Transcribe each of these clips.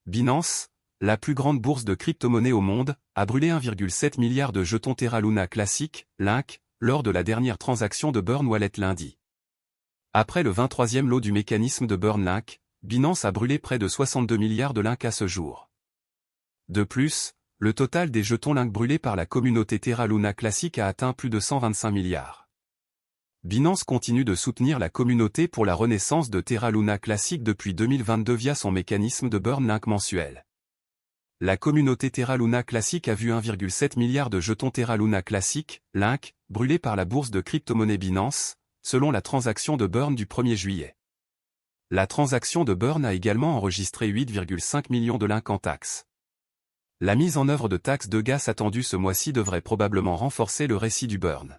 Binance, la plus grande bourse de crypto-monnaies au monde, a brûlé 1,7 milliard de jetons Terra Luna Classic, Link, lors de la dernière transaction de Burn Wallet lundi. Après le 23e lot du mécanisme de Burn Link, Binance a brûlé près de 62 milliards de Link à ce jour. De plus, le total des jetons Link brûlés par la communauté Terra Luna Classic a atteint plus de 125 milliards. Binance continue de soutenir la communauté pour la renaissance de Terra Luna Classic depuis 2022 via son mécanisme de Burn Link mensuel. La communauté Terra Luna Classic a vu 1,7 milliard de jetons Terra Luna Classic, Link, brûlés par la bourse de crypto-monnaie Binance, selon la transaction de Burn du 1er juillet. La transaction de Burn a également enregistré 8,5 millions de Link en taxes. La mise en œuvre de taxes de gaz attendue ce mois-ci devrait probablement renforcer le récit du Burn.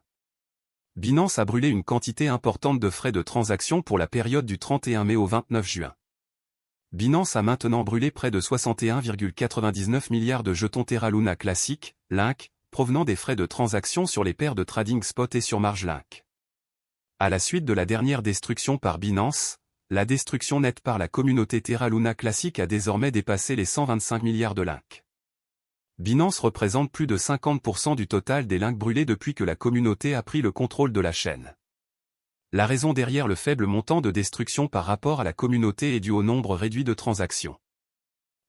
Binance a brûlé une quantité importante de frais de transaction pour la période du 31 mai au 29 juin. Binance a maintenant brûlé près de 61,99 milliards de jetons Terra Luna Classic, Link, provenant des frais de transaction sur les paires de trading spot et sur marge Link. À la suite de la dernière destruction par Binance, la destruction nette par la communauté Terra Luna Classic a désormais dépassé les 125 milliards de Link. Binance représente plus de 50% du total des Link brûlés depuis que la communauté a pris le contrôle de la chaîne. La raison derrière le faible montant de destruction par rapport à la communauté est due au nombre réduit de transactions.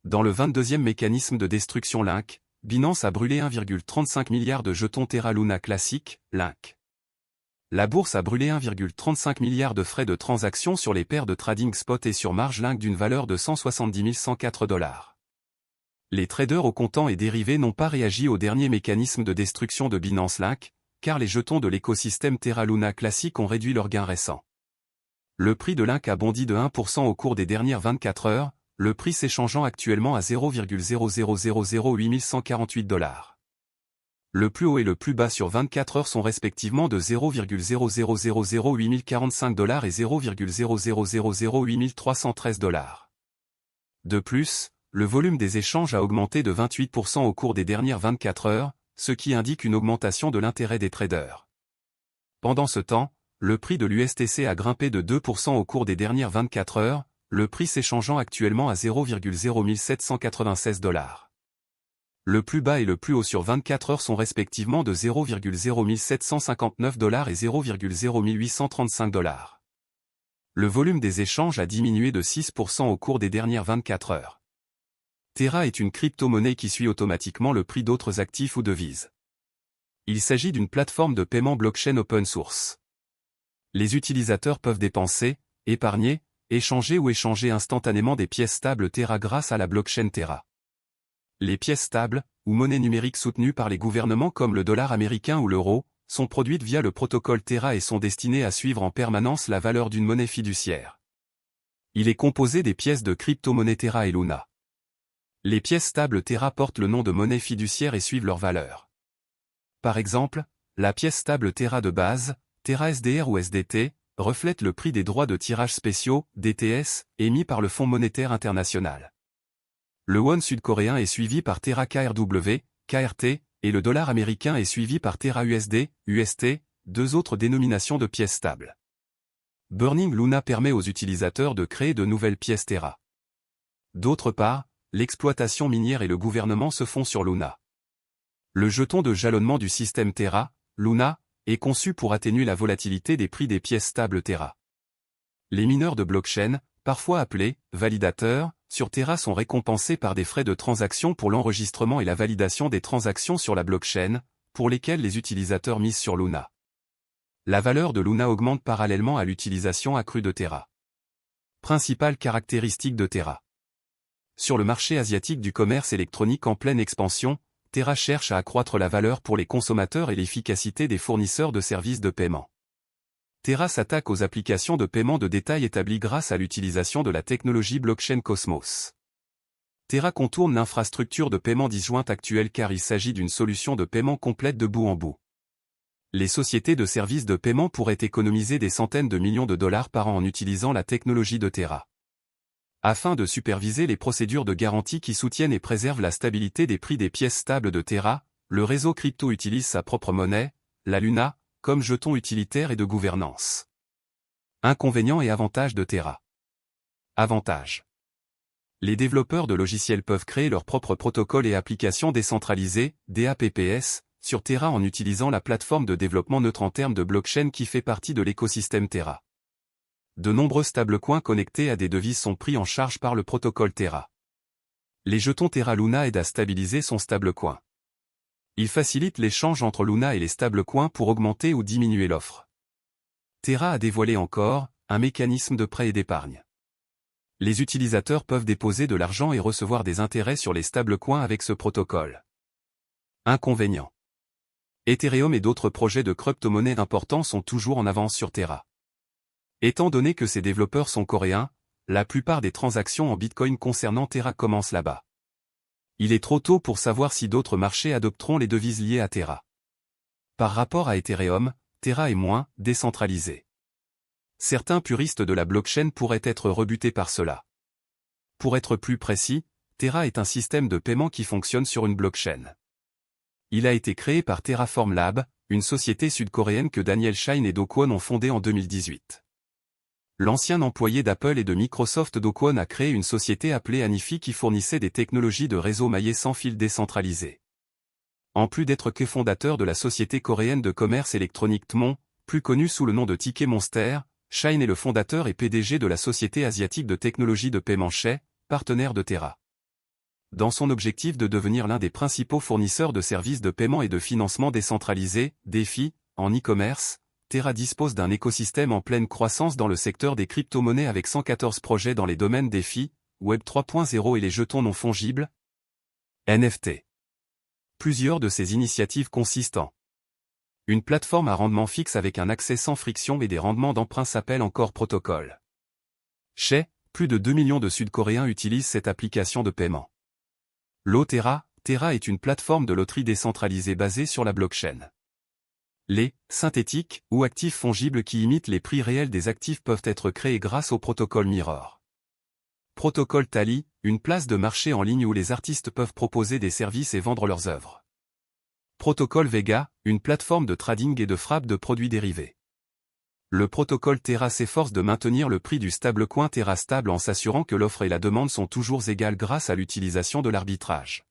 Dans le 22e mécanisme de destruction Link, Binance a brûlé 1,35 milliard de jetons Terra Luna Classic, Link. La bourse a brûlé 1,35 milliard de frais de transaction sur les paires de trading spot et sur marge Link d'une valeur de 170 104 $. Les traders au comptant et dérivés n'ont pas réagi au dernier mécanisme de destruction de Binance Link, car les jetons de l'écosystème Terra Luna Classic ont réduit leurs gains récents. Le prix de Link a bondi de 1% au cours des dernières 24 heures, le prix s'échangeant actuellement à 0,00008148 $. Le plus haut et le plus bas sur 24 heures sont respectivement de 0,00008 045 $ et 0,00008 313 $. De plus, le volume des échanges a augmenté de 28% au cours des dernières 24 heures, ce qui indique une augmentation de l'intérêt des traders. Pendant ce temps, le prix de l'USTC a grimpé de 2% au cours des dernières 24 heures, le prix s'échangeant actuellement à 0,0796 $. Le plus bas et le plus haut sur 24 heures sont respectivement de 0,0759 $ et 0,0835 $. Le volume des échanges a diminué de 6% au cours des dernières 24 heures. Terra est une crypto-monnaie qui suit automatiquement le prix d'autres actifs ou devises. Il s'agit d'une plateforme de paiement blockchain open source. Les utilisateurs peuvent dépenser, épargner, échanger ou échanger instantanément des pièces stables Terra grâce à la blockchain Terra. Les pièces stables, ou monnaies numériques soutenues par les gouvernements comme le dollar américain ou l'euro, sont produites via le protocole Terra et sont destinées à suivre en permanence la valeur d'une monnaie fiduciaire. Il est composé des pièces de crypto-monnaie Terra et Luna. Les pièces stables Terra portent le nom de monnaie fiduciaire et suivent leur valeur. Par exemple, la pièce stable Terra de base, Terra SDR ou SDT, reflète le prix des droits de tirage spéciaux, DTS, émis par le Fonds monétaire international. Le won sud-coréen est suivi par Terra KRW, KRT, et le dollar américain est suivi par Terra USD, UST, deux autres dénominations de pièces stables. Burning Luna permet aux utilisateurs de créer de nouvelles pièces Terra. D'autre part, l'exploitation minière et le gouvernement se font sur Luna. Le jeton de jalonnement du système Terra, Luna, est conçu pour atténuer la volatilité des prix des pièces stables Terra. Les mineurs de blockchain, parfois appelés validateurs, sur Terra sont récompensés par des frais de transaction pour l'enregistrement et la validation des transactions sur la blockchain, pour lesquelles les utilisateurs misent sur Luna. La valeur de Luna augmente parallèlement à l'utilisation accrue de Terra. Principale caractéristique de Terra. Sur le marché asiatique du commerce électronique en pleine expansion, Terra cherche à accroître la valeur pour les consommateurs et l'efficacité des fournisseurs de services de paiement. Terra s'attaque aux applications de paiement de détail établies grâce à l'utilisation de la technologie blockchain Cosmos. Terra contourne l'infrastructure de paiement disjointe actuelle car il s'agit d'une solution de paiement complète de bout en bout. Les sociétés de services de paiement pourraient économiser des centaines de millions de dollars par an en utilisant la technologie de Terra. Afin de superviser les procédures de garantie qui soutiennent et préservent la stabilité des prix des pièces stables de Terra, le réseau crypto utilise sa propre monnaie, la Luna, comme jeton utilitaire et de gouvernance. Inconvénients et avantages de Terra. Avantages. Les développeurs de logiciels peuvent créer leurs propres protocoles et applications décentralisées, DApps, sur Terra en utilisant la plateforme de développement neutre en termes de blockchain qui fait partie de l'écosystème Terra. De nombreux stablecoins connectés à des devises sont pris en charge par le protocole Terra. Les jetons Terra Luna aident à stabiliser son stablecoin. Ils facilitent l'échange entre Luna et les stablecoins pour augmenter ou diminuer l'offre. Terra a dévoilé encore un mécanisme de prêt et d'épargne. Les utilisateurs peuvent déposer de l'argent et recevoir des intérêts sur les stablecoins avec ce protocole. Inconvénient. Ethereum et d'autres projets de crypto-monnaie importants sont toujours en avance sur Terra. Étant donné que ces développeurs sont coréens, la plupart des transactions en Bitcoin concernant Terra commencent là-bas. Il est trop tôt pour savoir si d'autres marchés adopteront les devises liées à Terra. Par rapport à Ethereum, Terra est moins décentralisé. Certains puristes de la blockchain pourraient être rebutés par cela. Pour être plus précis, Terra est un système de paiement qui fonctionne sur une blockchain. Il a été créé par Terraform Lab, une société sud-coréenne que Daniel Shine et Do Kwon ont fondée en 2018. L'ancien employé d'Apple et de Microsoft Do Kwon a créé une société appelée Anifi qui fournissait des technologies de réseau maillé sans fil décentralisé. En plus d'être cofondateur de la société coréenne de commerce électronique Tmon, plus connue sous le nom de Ticket Monster, Shine est le fondateur et PDG de la société asiatique de technologie de paiement Shay, partenaire de Terra. Dans son objectif de devenir l'un des principaux fournisseurs de services de paiement et de financement décentralisés, DeFi, en e-commerce, Terra dispose d'un écosystème en pleine croissance dans le secteur des crypto-monnaies avec 114 projets dans les domaines DeFi, Web 3.0 et les jetons non fongibles, NFT. Plusieurs de ces initiatives consistent en une plateforme à rendement fixe avec un accès sans friction et des rendements d'emprunt s'appelle encore protocole. Shay, plus de 2 millions de Sud-Coréens utilisent cette application de paiement. Terra est une plateforme de loterie décentralisée basée sur la blockchain. Les synthétiques ou actifs fongibles qui imitent les prix réels des actifs peuvent être créés grâce au protocole Mirror. Protocole Tally, une place de marché en ligne où les artistes peuvent proposer des services et vendre leurs œuvres. Protocole Vega, une plateforme de trading et de frappe de produits dérivés. Le protocole Terra s'efforce de maintenir le prix du stablecoin Terra stable en s'assurant que l'offre et la demande sont toujours égales grâce à l'utilisation de l'arbitrage.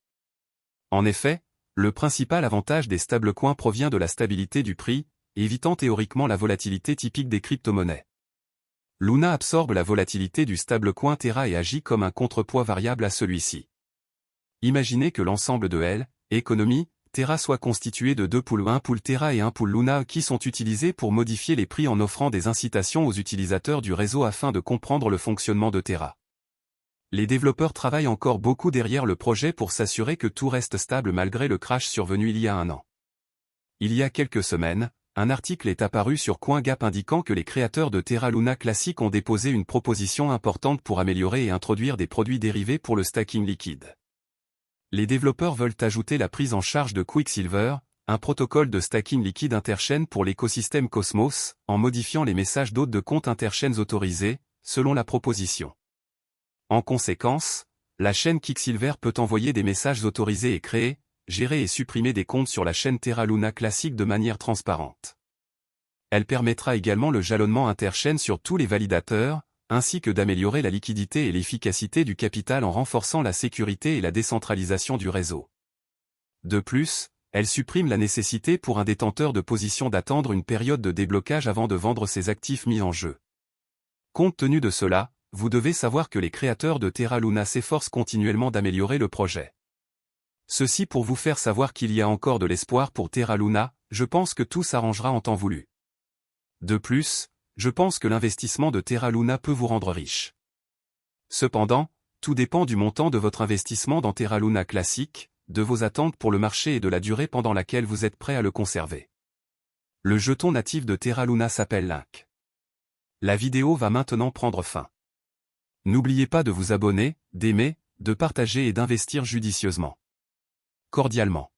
En effet, le principal avantage des stablecoins provient de la stabilité du prix, évitant théoriquement la volatilité typique des crypto-monnaies. Luna absorbe la volatilité du stablecoin Terra et agit comme un contrepoids variable à celui-ci. Imaginez que l'ensemble de L, économie, Terra soit constitué de deux pools, un pool Terra et un pool Luna qui sont utilisés pour modifier les prix en offrant des incitations aux utilisateurs du réseau afin de comprendre le fonctionnement de Terra. Les développeurs travaillent encore beaucoup derrière le projet pour s'assurer que tout reste stable malgré le crash survenu il y a un an. Il y a quelques semaines, un article est apparu sur CoinGap indiquant que les créateurs de Terra Luna Classic ont déposé une proposition importante pour améliorer et introduire des produits dérivés pour le stacking liquide. Les développeurs veulent ajouter la prise en charge de Quicksilver, un protocole de stacking liquide interchain pour l'écosystème Cosmos, en modifiant les messages d'hôtes de comptes interchains autorisés, selon la proposition. En conséquence, la chaîne Quicksilver peut envoyer des messages autorisés et créer, gérer et supprimer des comptes sur la chaîne Terra Luna Classic de manière transparente. Elle permettra également le jalonnement interchain sur tous les validateurs, ainsi que d'améliorer la liquidité et l'efficacité du capital en renforçant la sécurité et la décentralisation du réseau. De plus, elle supprime la nécessité pour un détenteur de position d'attendre une période de déblocage avant de vendre ses actifs mis en jeu. Compte tenu de cela, vous devez savoir que les créateurs de Terra Luna s'efforcent continuellement d'améliorer le projet. Ceci pour vous faire savoir qu'il y a encore de l'espoir pour Terra Luna, je pense que tout s'arrangera en temps voulu. De plus, je pense que l'investissement de Terra Luna peut vous rendre riche. Cependant, tout dépend du montant de votre investissement dans Terra Luna Classic, de vos attentes pour le marché et de la durée pendant laquelle vous êtes prêt à le conserver. Le jeton natif de Terra Luna s'appelle Link. La vidéo va maintenant prendre fin. N'oubliez pas de vous abonner, d'aimer, de partager et d'investir judicieusement. Cordialement.